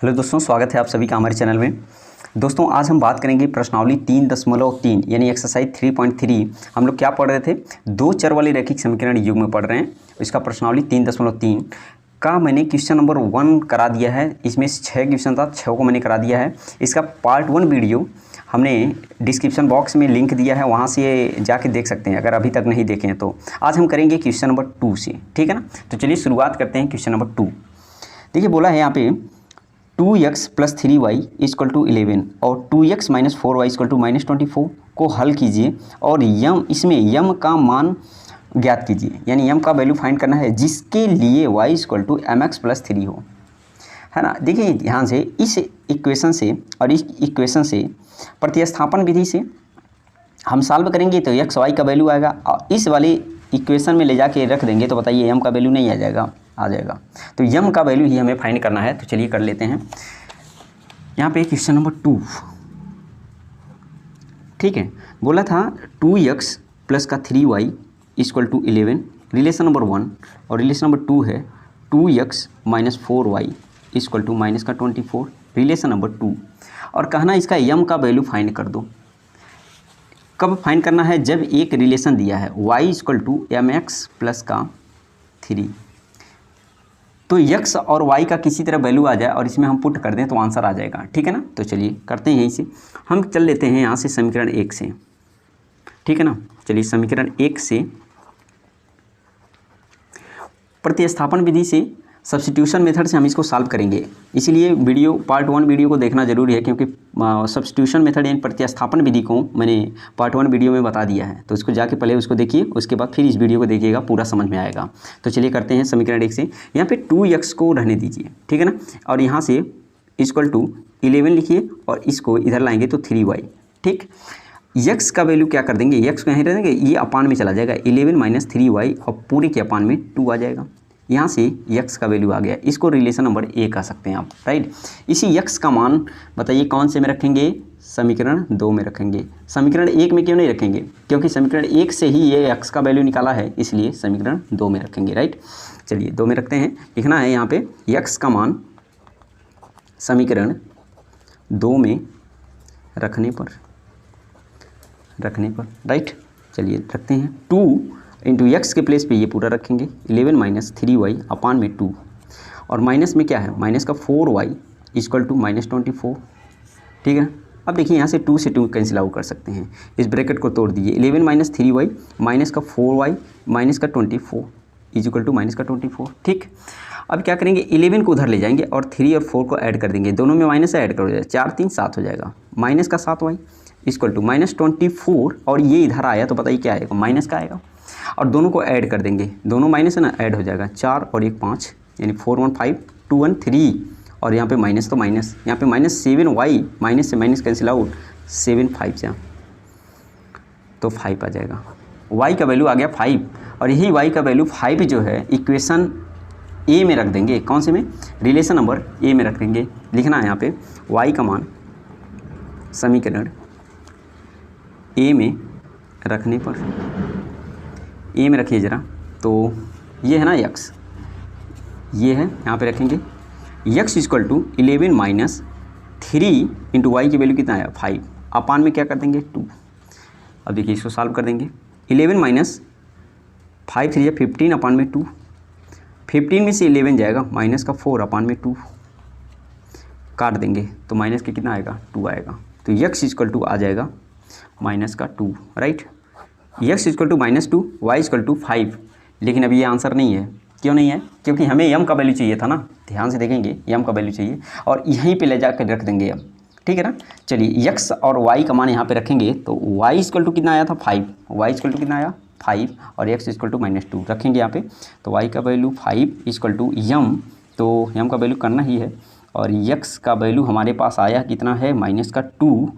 Hello दोस्तों, स्वागत है आप सभी का हमारे चैनल में। दोस्तों आज हम बात करेंगे प्रश्नावली 3.3 यानी एक्सरसाइज 3.3। हम लोग क्या पढ़ रहे थे? दो चर वाले रैखिक समीकरण युग में पढ़ रहे हैं। इसका प्रश्नावली 3.3 का मैंने क्वेश्चन नंबर 1 करा दिया है। इसमें 6 क्वेश्चन था, 6 को मैंने करा दिया है। इसका पार्ट 1 वीडियो हमने डिस्क्रिप्शन बॉक्स में लिंक दिया है, वहाँ से जाके देख सकते हैं अगर अभी तक नहीं देखे हैं तो। आज हम करेंगे क्वेश्चन नंबर 2 से, ठीक है ना। तो चलिए शुरुआत करते हैं क्वेश्चन नंबर 2। देखिए बोला है यहाँ पे 2x + 3y = 11 और 2x - 4y = -24 को हल कीजिए और इसमें यम का मान ज्ञात कीजिए, यानी यम का वैल्यू फाइंड करना है जिसके लिए y = mx + 3 हो, है ना। देखिए ध्यान से इस इक्वेशन से और इस इक्वेशन से प्रतिस्थापन विधि से हम सॉल्व करेंगे तो x y का वैल्यू आएगा और इस वाले इक्वेशन में ले जाके रख देंगे तो बताइए यम का वैल्यू नहीं आ जाएगा, आ जाएगा। तो यम का वैल्यू ही हमें फाइंड करना है। तो चलिए कर लेते हैं। यहाँ पे क्वेश्चन नंबर 2, ठीक है। बोला था 2x + 3y = 11, रिलेशन नंबर 1, और रिलेशन नंबर 2 है 2x - 4y = -24, रिलेशन नंबर 2। और कहना इसका यम का वैल्यू फाइंड कर दो। कब फाइंड करना है? जब एक रिलेशन दिया है y = mx + 3, तो x और y का किसी तरह वैल्यू आ जाए और इसमें हम पुट कर दें तो आंसर आ जाएगा, ठीक है ना। तो चलिए करते हैं यहीं से। हम चल लेते हैं यहाँ से समीकरण 1 से, ठीक है ना। चलिए समीकरण 1 से प्रतिस्थापन विधि से, सब्स्टिट्यूशन मेथड से हम इसको सॉल्व करेंगे। इसीलिए वीडियो पार्ट 1 वीडियो को देखना जरूरी है, क्योंकि सब्स्टिट्यूशन मेथड यानी प्रतिस्थापन विधि को मैंने पार्ट 1 वीडियो में बता दिया है। तो इसको जाके पहले उसको देखिए, उसके बाद फिर इस वीडियो को देखिएगा, पूरा समझ में आएगा। तो चलिए करते हैं समीकरण 1 से। यहाँ पे 2x को रहने दीजिए, ठीक है ना, और यहाँ से = 11 लिखिए और इसको इधर लाएंगे तो 3y, ठीक। x का वैल्यू क्या कर देंगे? x को यहीं रह देंगे, ये अपान में चला जाएगा, 11 - 3y और पूरे के अपान में 2 आ जाएगा। यहाँ से x का वैल्यू आ गया, इसको रिलेशन नंबर 1 कह सकते हैं आप, राइट। इसी x का मान बताइए कौन से में रखेंगे? समीकरण 2 में रखेंगे। समीकरण 1 में क्यों नहीं रखेंगे? क्योंकि समीकरण 1 से ही ये x का वैल्यू निकाला है, इसलिए समीकरण 2 में रखेंगे, राइट। चलिए 2 में रखते हैं। लिखना है यहाँ पे x का मान समीकरण 2 में रखने पर, राइट। चलिए रखते हैं 2 × x के प्लेस पे ये पूरा रखेंगे, 11 - 3y अपान में 2, और माइनस में क्या है? माइनस का 4y = -24, ठीक है। अब देखिए यहाँ से 2 से 2 कैंसिल आउट कर सकते हैं, इस ब्रैकेट को तोड़ दीजिए। 11 - 3y माइनस का 4y माइनस का 24 = -24, ठीक। अब क्या करेंगे? 11 को उधर ले जाएंगे और 3 और 4 को ऐड कर देंगे, दोनों में माइनस ऐड कर देंगे, 4 3 7 हो जाएगा, माइनस का 7y = -24, और ये इधर आया तो बताइए क्या आएगा? माइनस का आएगा। और दोनों को ऐड कर देंगे, दोनों माइनस है ना, ऐड हो जाएगा, 4 और 1 5, यानी 4 1 5 2 1 3, और यहाँ पे माइनस तो माइनस, यहाँ पे -7y, माइनस से माइनस कैंसिल आउट, 7 5 से तो 5 आ जाएगा। y का वैल्यू आ गया 5, और यही y का वैल्यू 5 जो है इक्वेशन a में रख देंगे। कौन से में? रिलेशन नंबर a में रख देंगे। लिखना है यहाँ पे y का मान समीकरण a में रखने पर, ए में रखिए ज़रा, तो ये है ना x, ये है, यहाँ पे रखेंगे x = 11 - 3 × y की वैल्यू कितना है? 5, अपान में क्या कर देंगे? 2। अब देखिए इसको सॉल्व कर देंगे। 11 - 5 3 15 अपान में 2, 15 में से 11 जाएगा, माइनस का 4 अपान में 2, काट देंगे तो माइनस के कितना आएगा? 2 आएगा। तो x = आ जाएगा -2, राइट। x = -2, y = 5, लेकिन अभी ये आंसर नहीं है। क्यों नहीं है? क्योंकि हमें यम का वैल्यू चाहिए था ना, ध्यान से देखेंगे, यम का वैल्यू चाहिए और यहीं पे ले जाकर रख देंगे अब, ठीक है ना। चलिए x और y का मान यहाँ पे रखेंगे तो y = कितना आया था? 5, y = कितना आया? 5, और x = -2 रखेंगे यहाँ पे, तो y का वैल्यू 5 = यम, तो यम का वैल्यू करना ही है, और x का वैल्यू हमारे पास आया कितना है? -2,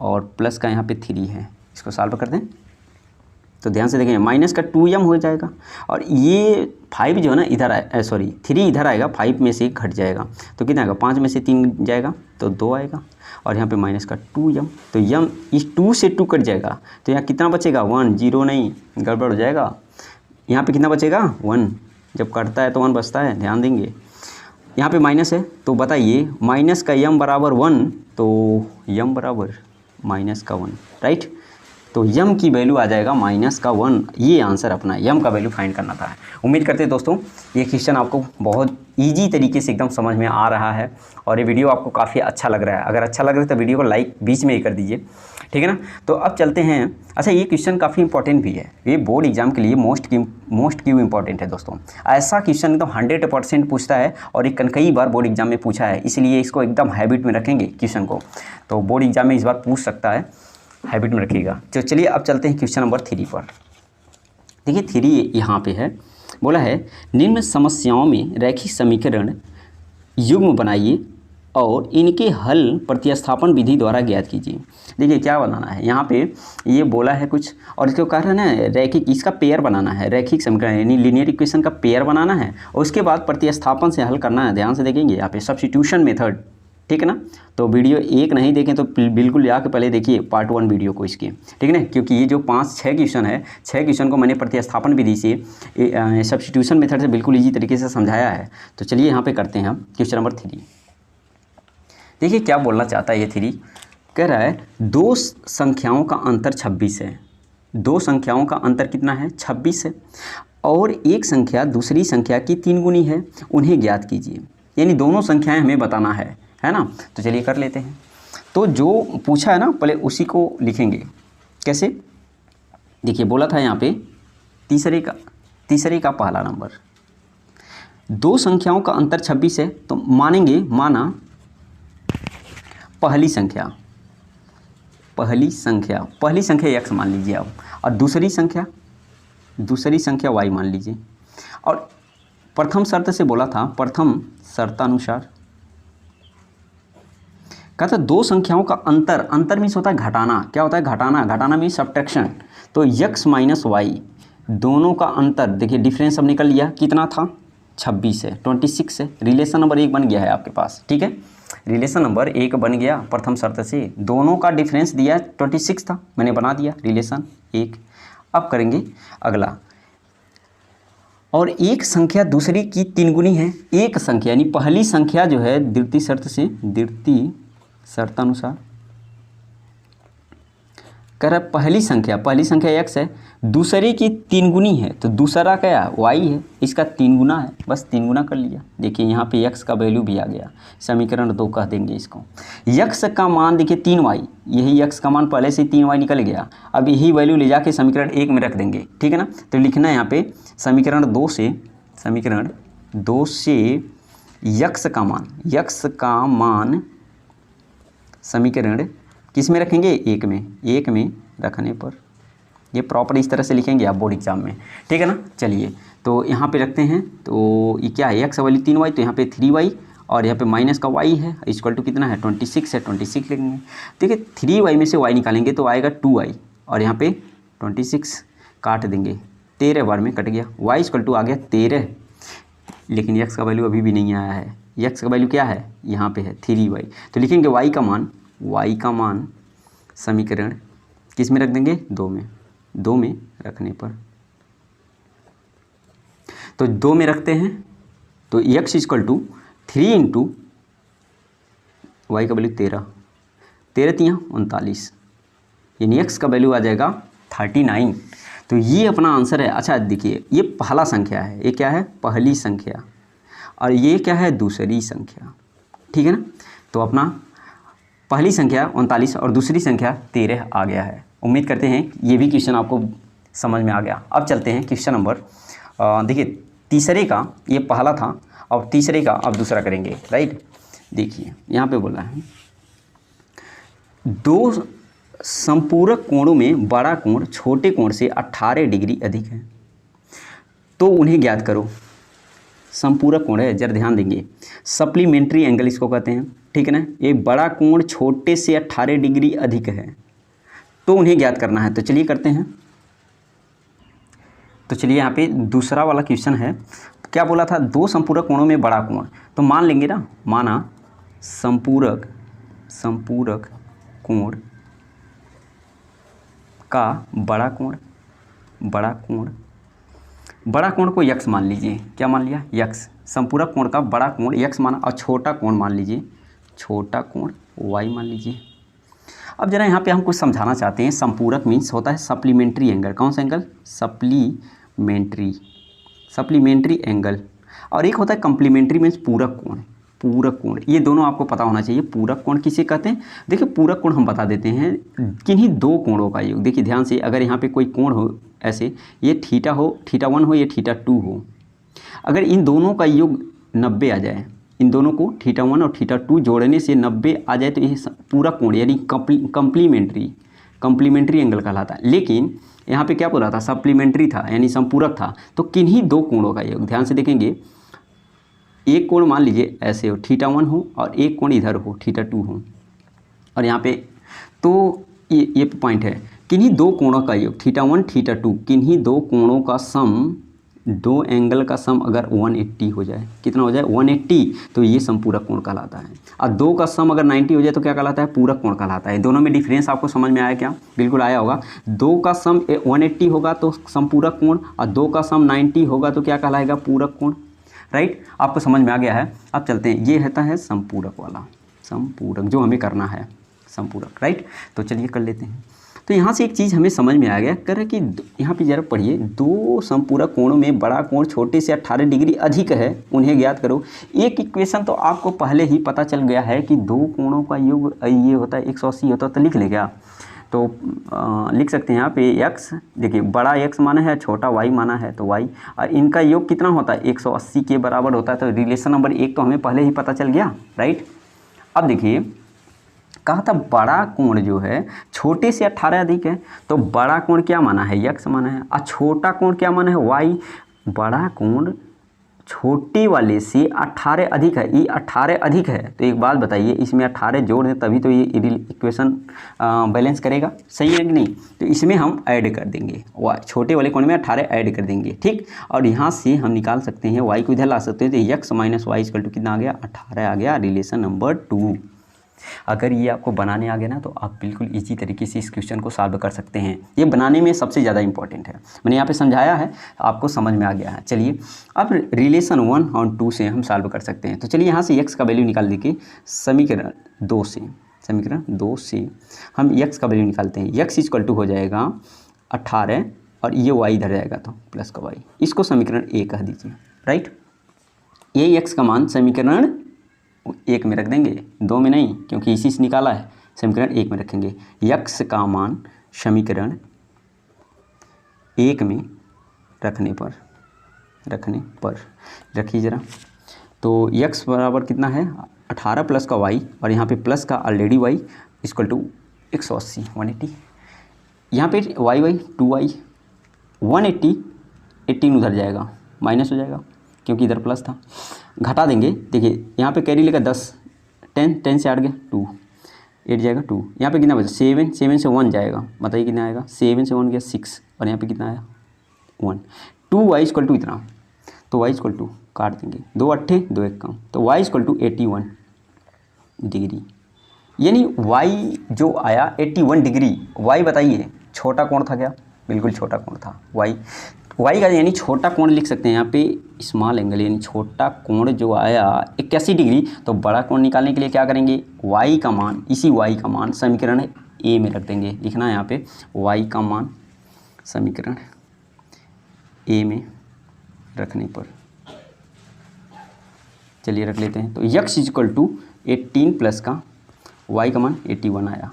और प्लस का यहाँ पे 3 है। इसको सॉल्व कर दें तो ध्यान से देखेंगे माइनस का 2m हो जाएगा, और ये 5 जो है ना इधर आए, सॉरी 3 इधर आएगा, 5 में से घट जाएगा तो कितना आएगा? 5 में से 3 जाएगा तो 2 आएगा, और यहाँ पे माइनस का 2m, तो यम इस 2 से 2 कट जाएगा, तो यहाँ कितना बचेगा? 1, 0 नहीं, गड़बड़ हो जाएगा। यहाँ पे कितना बचेगा? 1, जब कटता है तो 1 बचता है, ध्यान देंगे। यहाँ पे माइनस है, तो बताइए माइनस का यम बराबर 1, तो यम बराबर माइनस का 1, राइट। तो यम की वैल्यू आ जाएगा माइनस का 1, ये आंसर अपना यम का वैल्यू फाइंड करना था। उम्मीद करते हैं दोस्तों ये क्वेश्चन आपको बहुत ईजी तरीके से एकदम समझ में आ रहा है और ये वीडियो आपको काफ़ी अच्छा लग रहा है। अगर अच्छा लग रहा है तो वीडियो को लाइक बीच में ही कर दीजिए, ठीक है ना। तो अब चलते हैं। अच्छा, ये क्वेश्चन काफ़ी इंपॉर्टेंट भी है, ये बोर्ड एग्जाम के लिए मोस्ट क्यों इंपॉर्टेंट है दोस्तों। ऐसा क्वेश्चन एकदम 100% पूछता है और ये कई बार बोर्ड एग्जाम में पूछा है, इसलिए इसको एकदम हैबिट में रखेंगे क्वेश्चन को, तो बोर्ड एग्जाम में इस बार पूछ सकता है, हैबिट में रखिएगा। तो चलिए अब चलते हैं क्वेश्चन नंबर 3 पर। देखिए 3 यहाँ पे है, बोला है निम्न समस्याओं में रैखिक समीकरण युग्म बनाइए और इनके हल प्रतिस्थापन विधि द्वारा ज्ञात कीजिए। देखिए क्या बनाना है, यहाँ पे ये बोला है कुछ और इसको कह रहा है ना रैखिक, इसका पेयर बनाना है, रैखिक समीकरण यानी लीनियर इक्वेशन का पेयर बनाना है और उसके बाद प्रतिस्थापन से हल करना है। ध्यान से देखेंगे यहाँ पे सब्स्टिट्यूशन मेथड, ठीक है ना। तो वीडियो एक नहीं देखें तो बिल्कुल जाके पहले देखिए पार्ट 1 वीडियो को इसकी, ठीक है ना, क्योंकि ये जो 5-6 क्वेश्चन है, 6 क्वेश्चन को मैंने प्रतिस्थापन विधि से सब्स्टिट्यूशन मेथड से बिल्कुल ईजी तरीके से समझाया है। तो चलिए यहाँ पे करते हैं हम क्वेश्चन नंबर 3। देखिए क्या बोलना चाहता है ये 3, कह रहा है दो संख्याओं का अंतर 26 है, दो संख्याओं का अंतर कितना है 26 है और एक संख्या दूसरी संख्या की 3 गुनी है, उन्हें ज्ञात कीजिए। यानी दोनों संख्याएं हमें बताना है ना। तो चलिए कर लेते हैं। तो जो पूछा है ना पहले उसी को लिखेंगे। कैसे, देखिए बोला था यहाँ पे तीसरे का पहला नंबर, दो संख्याओं का अंतर 26 है, तो मानेंगे माना पहली संख्या x मान लीजिए आप, और दूसरी संख्या y मान लीजिए। और प्रथम शर्त से बोला था, प्रथम शर्तानुसार कहता है दो संख्याओं का अंतर मीन्स होता है घटाना। क्या होता है घटाना मीन्स सब्ट्रैक्शन। तो x माइनस वाई दोनों का अंतर, देखिए डिफरेंस अब निकल लिया, कितना था 26 है, 26 है। रिलेशन नंबर 1 बन गया है आपके पास, ठीक है, रिलेशन नंबर 1 बन गया प्रथम शर्त से। दोनों का डिफरेंस दिया 26 था, मैंने बना दिया रिलेशन 1। अब करेंगे अगला, और एक संख्या दूसरी की 3 गुनी है। एक संख्या यानी पहली संख्या जो है द्वितीय शर्तानुसार कह रहा है पहली संख्या x है, दूसरे की 3 गुनी है, तो दूसरा क्या y है, इसका 3 गुना है, बस 3 गुना कर लिया। देखिए यहाँ पे x का वैल्यू भी आ गया, समीकरण 2 कह देंगे इसको। x का मान देखिए 3y, यही x का मान पहले से 3y निकल गया, अब यही वैल्यू ले जाके समीकरण 1 में रख देंगे, ठीक है ना। तो लिखना है यहाँ पे समीकरण 2 से x का मान समीकरण किस में रखेंगे, 1 में रखने पर, ये प्रॉपर इस तरह से लिखेंगे आप बोर्ड एग्जाम में, ठीक है ना। चलिए तो यहाँ पे रखते हैं, तो ये क्या है x वाली 3y, तो यहाँ पे 3y और यहाँ पे माइनस का y है, इक्वल टू कितना है 26 है, 26 लिखेंगे। देखिए 3y में से y निकालेंगे तो आएगा 2y और यहाँ पे 26 काट देंगे, 13 बार में कट गया, y इक्वल टू आ गया 13, लेकिन x का वैल्यू अभी भी नहीं आया है। x का वैल्यू क्या है, यहाँ पे है 3y, तो लिखेंगे y का मान समीकरण किस में रख देंगे, 2 में रखने पर, तो 2 में रखते हैं तो x equal to 3 into Y का वैल्यू 13 3 39, यानी x का वैल्यू आ जाएगा 39। तो ये अपना आंसर है। अच्छा देखिए ये पहला संख्या है, ये क्या है पहली संख्या, और ये क्या है दूसरी संख्या, ठीक है ना। तो अपना पहली संख्या 39 और दूसरी संख्या 13 आ गया है। उम्मीद करते हैं ये भी क्वेश्चन आपको समझ में आ गया। अब चलते हैं क्वेश्चन नंबर, देखिए तीसरे का ये पहला था और तीसरे का अब दूसरा करेंगे, राइट। देखिए यहाँ पे बोला है दो संपूरक कोणों में बड़ा कोण छोटे कोण से 18 डिग्री अधिक है, तो उन्हें ज्ञात करो। संपूरक कोण है, जरा ध्यान देंगे, सप्लीमेंट्री एंगल इसको कहते हैं, ठीक है ना। ये बड़ा कोण छोटे से 18 डिग्री अधिक है, तो उन्हें ज्ञात करना है। तो चलिए करते हैं। तो चलिए यहाँ पे दूसरा वाला क्वेश्चन है, क्या बोला था दो संपूरक कोणों में बड़ा कोण, तो मान लेंगे ना, माना संपूरक कोण का बड़ा कोण बड़ा कोण को यक्स मान लीजिए, क्या मान लिया, यक्स। संपूरक कोण का बड़ा कोण यक्स माना और छोटा कोण मान लीजिए, छोटा कोण वाई मान लीजिए। अब जरा यहाँ पे हम कुछ समझाना चाहते हैं। संपूरक मीन्स होता है सप्लीमेंट्री एंगल। कौन सा एंगल, सप्लीमेंट्री एंगल। और एक होता है कम्प्लीमेंट्री मीन्स पूरक कोण, पूरक कोण। ये दोनों आपको पता होना चाहिए। पूरक कोण किसे कहते हैं, देखिए पूरक कोण हम बता देते हैं, किन्हीं दो कोणों का योग। देखिए ध्यान से, अगर यहाँ पे कोई कोण हो ऐसे, ये थीटा हो, थीटा 1 हो, ये थीटा 2 हो, अगर इन दोनों का योग 90 आ जाए, इन दोनों को थीटा 1 और थीटा 2 जोड़ने से 90 आ जाए तो ये पूरक कोण यानी कम्प्लीमेंट्री एंगल कहलाता है। लेकिन यहाँ पे क्या बोला था, सप्लीमेंट्री था यानी संपूरक था। तो किन्हीं दो कोणों का योग, ध्यान से देखेंगे, एक कोण मान लीजिए ऐसे हो, थीटा 1 हो, और एक कोण इधर हो, थीटा 2 हो, और यहाँ पे तो ये पॉइंट है, किन्हीं दो कोणों का योग, थीटा 1 थीटा 2, किन्हीं दो कोणों का सम, दो एंगल का सम अगर 180 हो जाए, कितना हो जाए 180, तो ये संपूरक कोण कहलाता है। और दो का सम अगर 90 हो जाए तो क्या कहलाता है, पूरक कोण कहलाता है। दोनों में डिफरेंस आपको समझ में आया क्या, बिल्कुल आया होगा। दो का सम 180 होगा तो संपूरक कोण, और दो का सम 90 होगा तो क्या कहलाएगा, पूरक कोण। राइट, आपको समझ में आ गया है। अब चलते हैं, ये रहता है संपूरक वाला, संपूरक जो हमें करना है संपूरक। राइट, तो चलिए कर लेते हैं। तो यहाँ से एक चीज़ हमें समझ में आ गया, कर रहे कि यहाँ पे जरा पढ़िए, दो संपूरक कोणों में बड़ा कोण छोटे से 18 डिग्री अधिक है, उन्हें ज्ञात करो। एक इक्वेशन तो आपको पहले ही पता चल गया है कि दो कोणों का योग ये होता है 180 होता है, तो लिख ले क्या, तो लिख सकते हैं यहाँ पे x, देखिए बड़ा x माना है, छोटा y माना है, तो y, और इनका योग कितना होता है 180 के बराबर होता है। तो रिलेशन नंबर 1 तो हमें पहले ही पता चल गया। राइट, अब देखिए कहा था बड़ा कोण जो है छोटे से 18 अधिक है, तो बड़ा कोण क्या माना है, x माना है, और छोटा कोण क्या माना है, y। बड़ा कोण छोटे वाले से 18 अधिक है, ये 18 अधिक है, तो एक बात बताइए, इसमें 18 जोड़ दें तभी तो ये इक्वेशन बैलेंस करेगा, सही है कि नहीं। तो इसमें हम ऐड कर देंगे, छोटे वाले कोण में 18 ऐड कर देंगे, ठीक। और यहाँ से हम निकाल सकते हैं y को इधर ला सकते हैं, तो x minus Y equal to कितना आ गया, 18 आ गया, रिलेशन नंबर 2। अगर ये आपको बनाने आ गया ना, तो आप बिल्कुल इजी तरीके से इस क्वेश्चन को सॉल्व कर सकते हैं। ये बनाने में सबसे ज़्यादा इंपॉर्टेंट है, मैंने यहाँ पे समझाया है, आपको समझ में आ गया है। चलिए अब रिलेशन 1 और 2 से हम सॉल्व कर सकते हैं। तो चलिए यहाँ से x का वैल्यू निकाल दीजिए, समीकरण 2 से हम x का वैल्यू निकालते हैं। x इक्वल टू हो जाएगा 18 और ये y इधर जाएगा तो प्लस का y, इसको समीकरण 1 कह दीजिए। राइट, ये x का मान समीकरण 1 में रख देंगे, 2 में नहीं, क्योंकि इसी से निकाला है, समीकरण 1 में रखेंगे। x का मान समीकरण 1 में रखने पर रखिए ज़रा, तो x बराबर कितना है 18 प्लस का y, और यहाँ पे प्लस का ऑलरेडी y इक्वल टू 180 180, यहाँ पे y 2y 180, 18 उधर जाएगा माइनस हो जाएगा क्योंकि इधर प्लस था, घटा देंगे। देखिए यहाँ पे कैरी लेगा 10, 10 से 8 गया 2, 8 जाएगा 2, यहाँ पे कितना बचा 7 से 1 जाएगा, बताइए कितना आएगा, 7 से 1 गया 6, और यहाँ पे कितना आया 1। 2y इक्वल टू इतना, तो y इक्वल टू काट देंगे, 2 8 2 1 कम, तो y इक्वल टू 81 डिग्री, यानी y जो आया 81 डिग्री। y बताइए छोटा कोण था क्या, बिल्कुल छोटा कोण था y का, यानी छोटा कोण लिख सकते हैं यहाँ पे स्मॉल एंगल, यानी छोटा कोण जो आया 81 डिग्री। तो बड़ा कोण निकालने के लिए क्या करेंगे, y का मान, इसी y का मान समीकरण a में रख देंगे, लिखना है यहाँ पे y का मान समीकरण a में रखने पर, चलिए रख लेते हैं। तो x इक्वल टू 18 प्लस का y का मान 81 आया,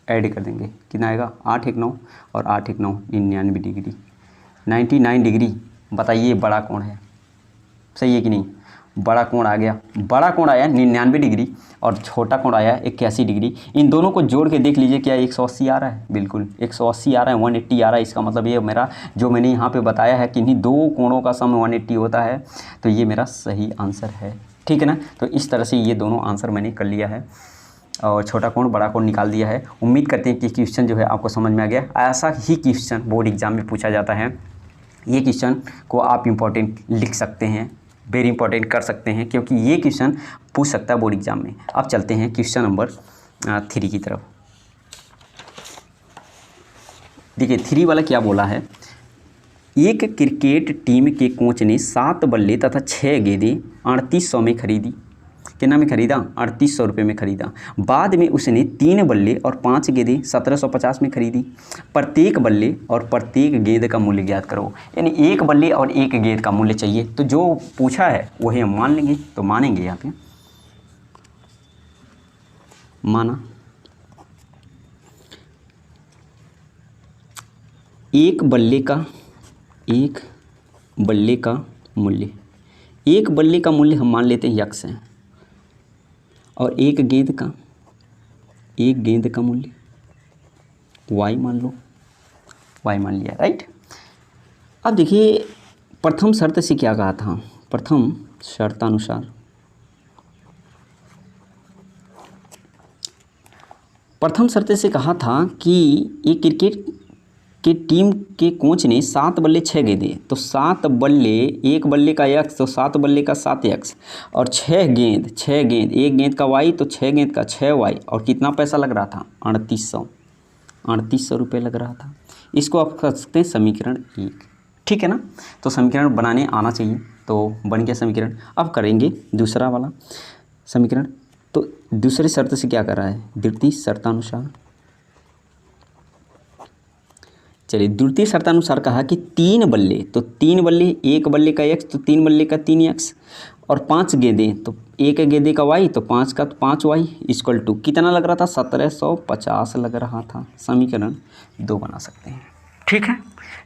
ऐड कर देंगे, कितना आएगा 8 1 9 और 8 1 9 99 डिग्री, 99 डिग्री। बताइए बड़ा कोण है, सही है कि नहीं, बड़ा कोण आ गया, बड़ा कोण आया 99 डिग्री और छोटा कोण आया 81 डिग्री। इन दोनों को जोड़ के देख लीजिए क्या 180 आ रहा है, बिल्कुल 180 आ रहा है, 180 आ रहा है। इसका मतलब ये मेरा जो मैंने यहाँ पे बताया है कि इन्हीं दो कोणों का सम 180 होता है, तो ये मेरा सही आंसर है, ठीक है ना। तो इस तरह से ये दोनों आंसर मैंने कर लिया है और छोटा कोण बड़ा कोण निकाल दिया है। उम्मीद करते हैं कि क्वेश्चन जो है आपको समझ में आ गया। ऐसा ही क्वेश्चन बोर्ड एग्जाम में पूछा जाता है, ये क्वेश्चन को आप इम्पोर्टेंट लिख सकते हैं, वेरी इंपॉर्टेंट कर सकते हैं, क्योंकि ये क्वेश्चन पूछ सकता है बोर्ड एग्जाम में। अब चलते हैं क्वेश्चन नंबर 3 की तरफ। देखिए 3 वाला क्या बोला है, एक क्रिकेट टीम के कोच ने 7 बल्ले तथा 6 गेंदें 3800 में खरीदी। कितना में खरीदा? 3800 रुपये में खरीदा। बाद में उसने 3 बल्ले और 5 गेंदें 1750 में खरीदी। प्रत्येक बल्ले और प्रत्येक गेंद का मूल्य ज्ञात करो। यानी एक बल्ले और एक गेंद का मूल्य चाहिए। तो जो पूछा है वही हम मान लेंगे। तो मानेंगे यहाँ पे, माना एक बल्ले का मूल्य, एक बल्ले का मूल्य हम मान लेते हैं यक्स है, और एक गेंद का मूल्य वाई मान लो, वाई मान लिया, राइट। अब देखिए प्रथम शर्त से क्या कहा था, प्रथम शर्तानुसार प्रथम शर्त से कहा था कि एक क्रिकेट के टीम के कोच ने 7 बल्ले 6 गेंदें, तो 7 बल्ले, एक बल्ले का यक्स तो 7 बल्ले का 7 यक्स, और 6 गेंद, एक गेंद का वाई तो 6 गेंद का 6 वाई, और कितना पैसा लग रहा था? 3800 रुपये लग रहा था। इसको आप कर सकते हैं समीकरण 1, ठीक है ना। तो समीकरण बनाने आना चाहिए। तो बन गया समीकरण। अब करेंगे दूसरा वाला समीकरण। तो दूसरी शर्त से क्या कर रहा है? द्वितीय शर्तानुसार। चलिए द्वितीय शर्तानुसार कहा कि 3 बल्ले, तो 3 बल्ले, एक बल्ले का एक्स तो 3 बल्ले का 3 एक्स, और 5 गेंदें, तो एक गेंदे का वाई तो 5 का 5 वाई, इक्वल टू कितना लग रहा था? 1750 लग रहा था। समीकरण 2 बना सकते हैं, ठीक है।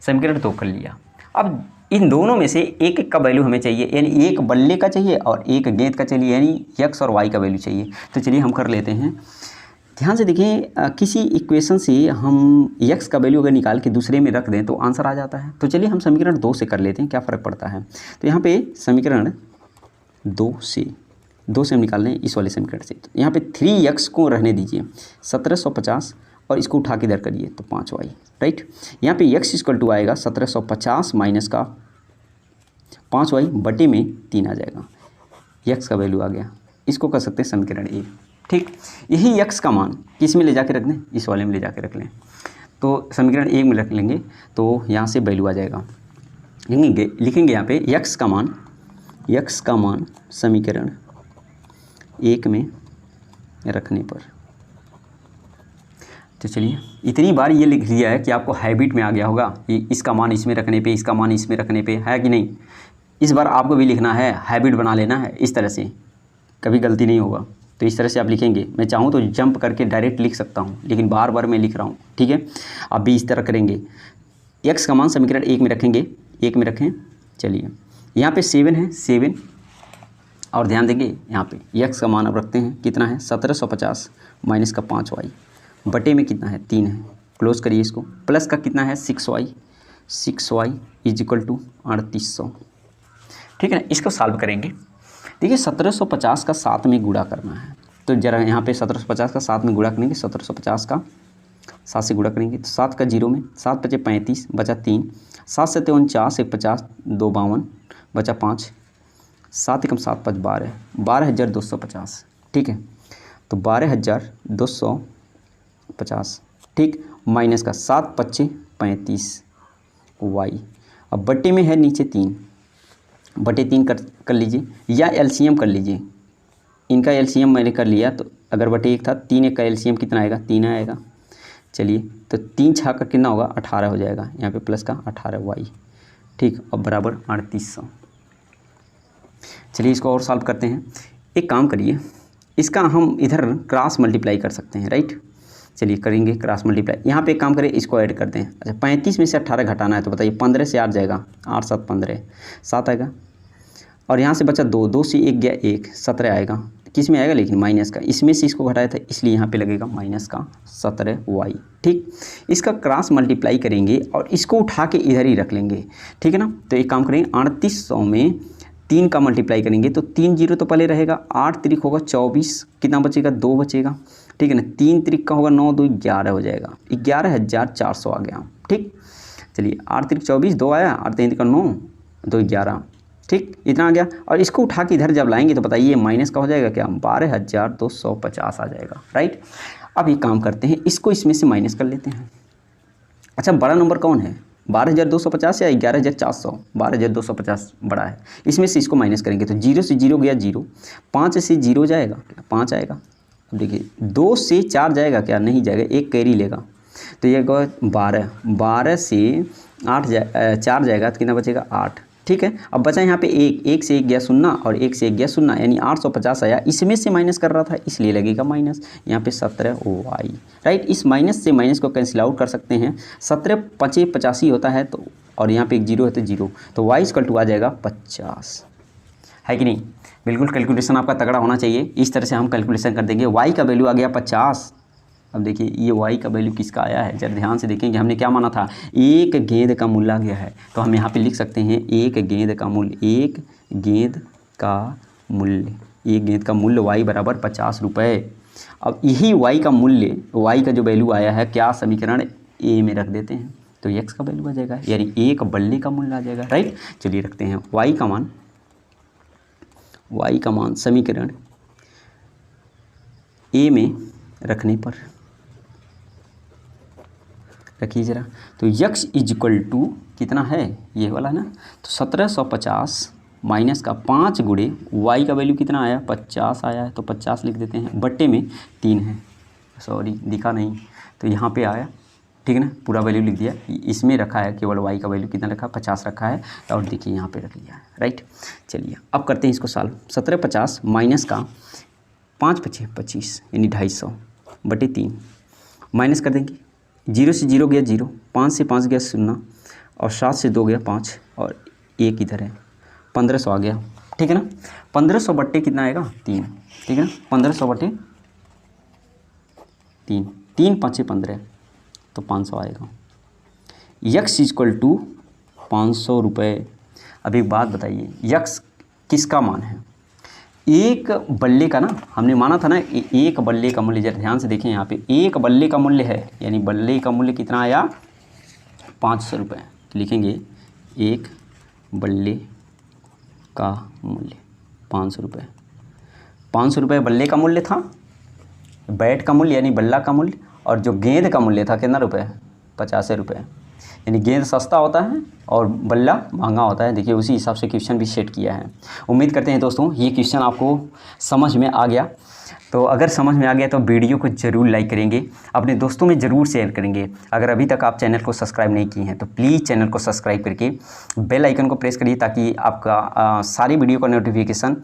समीकरण 2 कर लिया। अब इन दोनों में से एक एक का वैल्यू हमें चाहिए, यानी एक बल्ले का चाहिए और एक गेंद का चाहिए, यानी एक्स और वाई का वैल्यू चाहिए। तो चलिए हम कर लेते हैं। ध्यान से देखिए, किसी इक्वेशन से हम एक्स का वैल्यू अगर निकाल के दूसरे में रख दें तो आंसर आ जाता है। तो चलिए हम समीकरण 2 से कर लेते हैं, क्या फ़र्क पड़ता है। तो यहाँ पे समीकरण 2 से हम निकाल लें इस वाले समीकरण से। तो यहाँ पे 3x को रहने दीजिए 1750, और इसको उठा के इधर करिए तो 5y, राइट। यहाँ पे x इक्वल टू आएगा 1750 माइनस का 5y बटे में 3 आ जाएगा। x का वैल्यू आ गया। इसको कर सकते हैं समीकरण 1, ठीक। यही x का मान किस में ले जाके रख दें? इस वाले में ले जाके रख लें। तो समीकरण 1 में रख लेंगे तो यहाँ से वैल्यू आ जाएगा। लिखेंगे यहाँ पे x का मान समीकरण 1 में रखने पर। तो चलिए इतनी बार ये लिख लिया है कि आपको हैबिट में आ गया होगा कि इसका मान इसमें रखने पे, इसका मान इसमें रखने पे, है कि नहीं। इस बार आपको भी लिखना है, हैबिट बना लेना है। इस तरह से कभी गलती नहीं होगा। तो इस तरह से आप लिखेंगे। मैं चाहूँ तो जंप करके डायरेक्ट लिख सकता हूँ, लेकिन बार बार मैं लिख रहा हूँ, ठीक है। आप भी इस तरह करेंगे। एक्स का मान समीकरण 1 में रखेंगे, 1 में रखें। चलिए यहाँ पे 7 है, 7, और ध्यान देंगे यहाँ पे एक्स का मान अब रखते हैं, कितना है? 1750 माइनस का 5y बटे में कितना है? 3 है। क्लोज करिए इसको। प्लस का कितना है? 6y इज इक्वल टू 3800, ठीक है ना। इसको सॉल्व करेंगे। देखिए 1750 का 7 में गुणा करना है। तो जरा यहाँ पे 1750 का 7 में गुणा करेंगे। 1750 का 7 से गुणा करेंगे तो 7 का 0 में, 7 बचे 35 बचा 3, 7 से 49 1 50 2 52 बचा 5, 7 एकम 7 5 12, 12,250, ठीक है। तो 12,250, ठीक, माइनस का 7 25 35 वाई। अब बटे में है नीचे 3, बटे 3 कर लीजिए, या एलसीएम कर लीजिए। इनका एलसीएम मैंने कर लिया, तो अगर बटे 1 था, 3 1 का एलसीएम कितना आएगा? 3 आएगा। चलिए तो 3 6 का कितना होगा? 18 हो जाएगा। यहाँ पे प्लस का 18 वाई, ठीक, अब बराबर 3800। चलिए इसको और सॉल्व करते हैं। एक काम करिए, इसका हम इधर क्रॉस मल्टीप्लाई कर सकते हैं, राइट। चलिए करेंगे क्रॉस मल्टीप्लाई। यहाँ पे एक काम करें, इसको ऐड करते हैं। अच्छा 35 में से 18 घटाना है, तो बताइए 15 से 8 जाएगा, 8 7 15, 7 आएगा। और यहाँ से बचा 2, 2 से 1 गया 1, 17 आएगा। किस में आएगा? लेकिन माइनस का, इसमें से इसको घटाया था इसलिए यहाँ पे लगेगा माइनस का 17 वाई, ठीक। इसका क्रॉस मल्टीप्लाई करेंगे और इसको उठा के इधर ही रख लेंगे, ठीक है ना। तो एक काम करेंगे, 3800 में 3 का मल्टीप्लाई करेंगे तो 3 0 तो पहले रहेगा, 8 3 होगा 24, कितना बचेगा? 2 बचेगा, ठीक है ना। 3 3 का होगा 9 2 11 हो जाएगा, 11,400 आ गया, ठीक। चलिए 8 3 24, 2 आया, 8 3 का 9 2 11, ठीक, इतना आ गया। और इसको उठा के इधर जब लाएंगे तो बताइए माइनस का हो जाएगा क्या? 12,250 आ जाएगा, राइट। अब ये काम करते हैं, इसको इसमें से माइनस कर लेते हैं। अच्छा बड़ा नंबर कौन है? 12,250 या 11,400, 12,250 बड़ा है, इसमें से इसको माइनस करेंगे तो 0 से 0 गया 0, 5 से 0 जाएगा क्या, 5 आएगा। अब देखिए 2 से 4 जाएगा क्या, नहीं जाएगा, एक कैरी लेगा, तो ये 12, 12 से 8 4 जाएगा तो कितना बचेगा 8, ठीक है। अब बचा यहाँ पे 1 से 1 गया 0 और 1 से 1 गया 0, यानी 850 आया, इसमें से माइनस कर रहा था इसलिए लगेगा माइनस, यहाँ पे 17 OY, राइट। इस माइनस से माइनस को कैंसिल आउट कर सकते हैं, 17 5 85 होता है तो, और यहाँ पे एक 0 है तो 0, तो y = आ जाएगा 50, है कि नहीं। बिल्कुल कैलकुलेशन आपका तगड़ा होना चाहिए, इस तरह से हम कैलकुलेशन कर देंगे। y का वैल्यू आ गया 50। अब देखिए ये y का वैल्यू किसका आया है, जरा ध्यान से देखेंगे, हमने क्या माना था, एक गेंद का मूल्य आ गया है, तो हम यहाँ पे लिख सकते हैं एक गेंद का मूल्य, एक गेंद का मूल्य, एक गेंद का मूल्य y = 50 रुपये। अब यही y का मूल्य, y का जो वैल्यू आया है, क्या समीकरण ए में रख देते हैं तो x का वैल्यू आ जाएगा, यानी एक बल्ले का मूल्य आ जाएगा, राइट। चलिए रखते हैं y का मान समीकरण ए में रखने पर, रखिए ज़रा, तो x = कितना है, ये वाला ना, तो 1750 माइनस का 5 गुणे y का वैल्यू कितना आया, 50 आया है, तो 50 लिख देते हैं, बट्टे में 3 है, सॉरी दिखा नहीं, तो यहाँ पे आया, ठीक है ना, पूरा वैल्यू लिख दिया, इसमें रखा है केवल y का वैल्यू कितना रखा, 50 रखा है, और देखिए यहाँ पे रख लिया है, राइट। चलिए अब करते हैं इसको सॉल्व, 1750 माइनस का 5 × 5 = 25, यानी 250 बटे 3, माइनस कर देंगे, 0 से 0 गया 0, 5 से 5 गया 0, और 7 से 2 गया 5, और 1 इधर है, 1500 आ गया, ठीक है ना। 1500 बट्टे कितना आएगा 3, ठीक है ना, 1500 बट्टे 3, 3 × 5 = 15, तो 500 आएगा। x = 500 रुपये। अब एक बात बताइए, x किसका मान है, एक बल्ले का ना, हमने माना था ना एक बल्ले का मूल्य, जरा ध्यान से देखें यहाँ पे, एक बल्ले का मूल्य है, यानी बल्ले का मूल्य कितना आया 500 रुपये, तो लिखेंगे एक बल्ले का मूल्य 500 रुपये, 500 रुपये बल्ले का मूल्य था, बैट का मूल्य यानी बल्ला का मूल्य, और जो गेंद का मूल्य था कितना रुपये, 50 रुपये, यानी गेंद सस्ता होता है और बल्ला महंगा होता है। देखिए उसी हिसाब से क्वेश्चन भी सेट किया है। उम्मीद करते हैं दोस्तों ये क्वेश्चन आपको समझ में आ गया, तो अगर समझ में आ गया तो वीडियो को ज़रूर लाइक करेंगे, अपने दोस्तों में ज़रूर शेयर करेंगे। अगर अभी तक आप चैनल को सब्सक्राइब नहीं किए हैं तो प्लीज़ चैनल को सब्सक्राइब करके बेल आइकन को प्रेस करिए, ताकि आपका सारी वीडियो का नोटिफिकेशन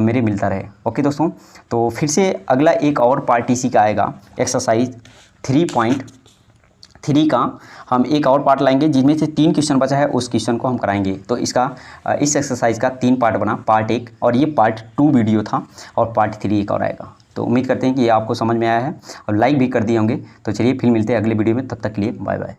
मेरे मिलता रहे। ओके दोस्तों, तो फिर से अगला एक और पार्ट इसी का आएगा, एक्सरसाइज 3.3 का हम एक और पार्ट लाएंगे, जिसमें से 3 क्वेश्चन बचा है, उस क्वेश्चन को हम कराएंगे। तो इसका इस एक्सरसाइज का 3 पार्ट बना, पार्ट 1 और ये पार्ट 2 वीडियो था, और पार्ट 3 एक और आएगा। तो उम्मीद करते हैं कि ये आपको समझ में आया है और लाइक भी कर दिए होंगे। तो चलिए फिर मिलते हैं अगले वीडियो में, तब तक के लिए बाय बाय।